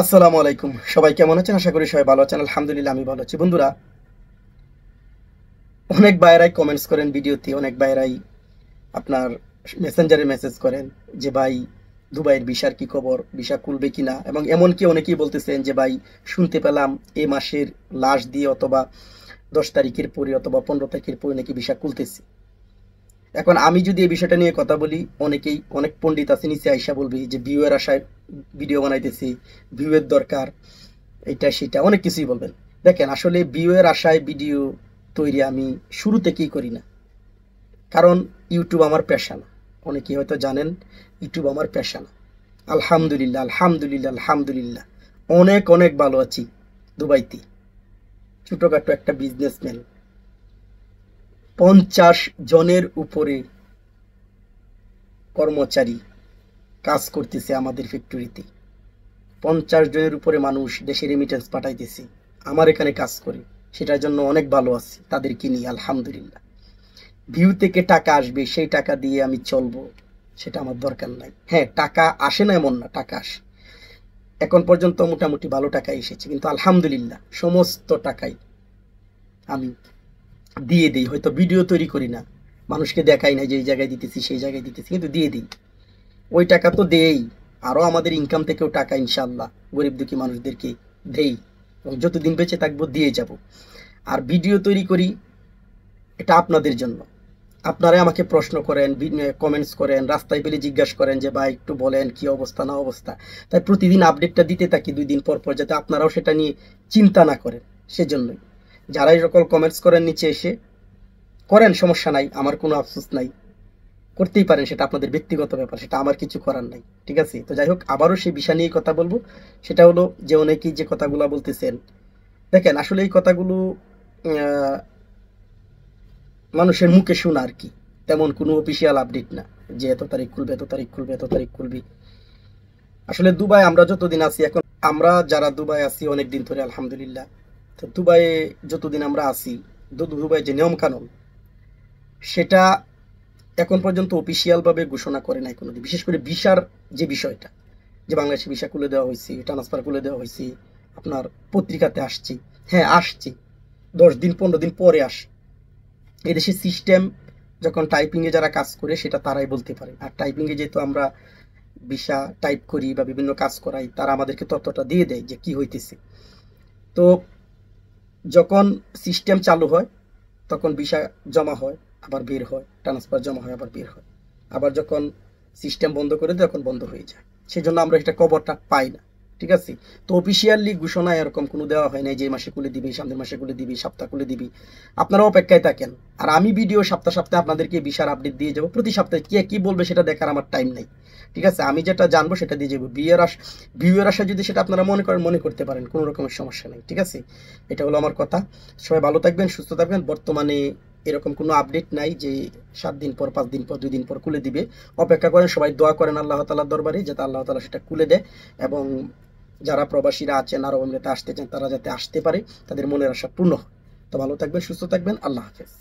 আসসালামু আলাইকুম। সবাই কেমন আছেন? আশা করি সবাই ভালো আছেন। আলহামদুলিল্লাহ আমি ভালো আছি। বন্ধুরা, অনেক ভাইয়েরাই কমেন্টস করেন ভিডিওতে, অনেক ভাইয়েরাই আপনার মেসেঞ্জারে মেসেজ করেন যে ভাই দুবাইয়ের ভিসার কি খবর, ভিসা খুলবে কিনা, এবং এমনকি অনেকেই বলতেছেন যে ভাই শুনতে পেলাম এই মাসের লাস্ট দিয়ে অথবা 10 তারিখের পরে অথবা 15 তারিখের পরে নাকি ভিসা খুলতেছে। এখন আমি যদি এই বিষয়টা নিয়ে কথা বলি, অনেক পণ্ডিত আছে নিচে আইসা বলবি যে ভিউয়ের আশায় ভিডিও বানাইতেছি, ভিউয়ের দরকার, এটা সেটা অনেক কিছুই বলবেন। দেখেন, আসলে ভিউয়ের আশায় ভিডিও তৈরি আমি শুরু থেকেই করি না, কারণ ইউটিউব আমার পেশা না। অনেকেই হয়তো জানেন ইউটিউব আমার পেশা না। আলহামদুলিল্লাহ, আলহামদুলিল্লাহ, আলহামদুলিল্লাহ, অনেক অনেক ভালো আছি দুবাইতে। ছোটখাটো একটা বিজনেসম্যান, 50 জনের উপরে কর্মচারী কাজ করতেছে আমাদের ফ্যাক্টরিতে। 50 জনের উপরে মানুষ দেশে রেমিটেন্স পাঠাইতেছে, আমার এখানে কাজ করে। সেটার জন্য অনেক ভালো আছি তাদেরকে নিয়ে, আলহামদুলিল্লাহ। ভিউ থেকে টাকা আসবে, সেই টাকা দিয়ে আমি চলবো, সেটা আমার দরকার নাই। হ্যাঁ, টাকা আসে না এমন না, টাকা আসে। এখন পর্যন্ত মোটামুটি ভালো টাকা এসেছে, কিন্তু আলহামদুলিল্লাহ সমস্ত টাকাই আমি দিয়ে দিই। হয়তো ভিডিও তৈরি করি না, মানুষকে দেখাই না যে এই জায়গায় দিতেছি সেই জায়গায় দিতেছি, কিন্তু দিয়ে দিই। ওই টাকা তো দেই, আরও আমাদের ইনকাম থেকেও টাকা ইনশাল্লাহ গরিব দুঃখী মানুষদেরকে দেই, এবং যতদিন বেঁচে থাকবো দিয়ে যাব। আর ভিডিও তৈরি করি এটা আপনাদের জন্য। আপনারা আমাকে প্রশ্ন করেন, কমেন্টস করেন, রাস্তায় পেলে জিজ্ঞাসা করেন যে ভাই একটু বলেন কি অবস্থা না অবস্থা। তাই প্রতিদিন আপডেটটা দিতে থাকি 2 দিন পর পর, যাতে আপনারাও সেটা নিয়ে চিন্তা না করেন। সেজন্যই যারা এই সকল কমেন্টস করেন নিচে এসে, করেন, সমস্যা নাই, আমার কোনো আফসোস নাই, করতেই পারেন, সেটা আপনাদের ব্যক্তিগত ব্যাপার, সেটা আমার কিছু করার নাই। ঠিক আছে? তো যাই হোক, আবারও সেই বিষয় নিয়ে কথা বলবো। সেটা হলো যে অনেকেই যে কথাগুলো বলতেছেন, দেখেন আসলে এই কথাগুলো আহ, মানুষের মুখে শোনা আর কি, তেমন কোনো অফিসিয়াল আপডেট না যে এত তারিখ খুলবে, এত তারিখ খুলবে, এত তারিখ খুলবি। আসলে দুবাই আমরা যতদিন আছি, এখন আমরা যারা দুবাই আছি অনেক দিন ধরে আলহামদুলিল্লাহ, তো দুবাইয়ে যতদিন আমরা আছি, দুবাই যে নিয়ম কানুন, সেটা এখন পর্যন্ত অফিসিয়াল ভাবে ঘোষণা করে নাই কোনোদিন। বিশেষ করে ভিসার যে বিষয়টা, যে বাংলাদেশে ভিসা খুলে দেওয়া হয়েছে, ট্রান্সফার খুলে দেওয়া হয়েছে, আপনার পত্রিকাতে আসছে। হ্যাঁ, আসছে, 10 দিন 15 দিন পরে আসে। এদেশের সিস্টেম, যখন টাইপিংয়ে যারা কাজ করে সেটা তারাই বলতে পারে। আর টাইপিংয়ে যেহেতু আমরা ভিসা টাইপ করি বা বিভিন্ন কাজ করাই, তারা আমাদেরকে তথ্যটা দিয়ে দেয় যে কি হইতেছে। তো যখন সিস্টেম চালু হয় তখন ভিসা জমা হয়, আবার বের হয়, ট্রান্সফার জমা হয়, আবার বের হয়। আবার যখন সিস্টেম বন্ধ করে দেয় তখন বন্ধ হয়ে যায়। সেজন্য আমরা এটা খবরটা পাই না। ঠিক আছে? তো অফিসিয়ালি ঘোষণা এরকম কোনো দেওয়া হয় না যে এই মাসে খুলে দিবি, সামনের মাসে খুলে দিবি, সপ্তাহ খুলে দিবি। আপনারা অপেক্ষায় থাকেন। আর আমি ভিডিও সপ্তাহে সপ্তাহে আপনাদেরকে ভিসার আপডেট দিয়ে যাবো। প্রতি সপ্তাহে কে কি বলবে সেটা দেখার আমার টাইম নেই। ঠিক আছে? আমি যেটা জানবো সেটা দিয়ে যাবো। ভিউয়ের আশা যদি সেটা আপনারা মনে করেন, মনে করতে পারেন, কোনো রকমের সমস্যা নেই। ঠিক আছে? এটা হলো আমার কথা। সবাই ভালো থাকবেন, সুস্থ থাকবেন। বর্তমানে এরকম কোনো আপডেট নাই যে 7 দিন পর, 5 দিন পর, 2 দিন পর খুলে দিবে। অপেক্ষা করেন, সবাই দোয়া করেন আল্লাহ তাআলার দরবারে যাতে আল্লাহ তাআলা সেটা খুলে দেয়, এবং যারা প্রবাসীরা আছেন আরব আমিরাতে আসতে চান তারা যাতে আসতে পারে, তাদের মনের আশা পূর্ণ হয়। তো ভালো থাকবেন, সুস্থ থাকবেন। আল্লাহ হাফেজ।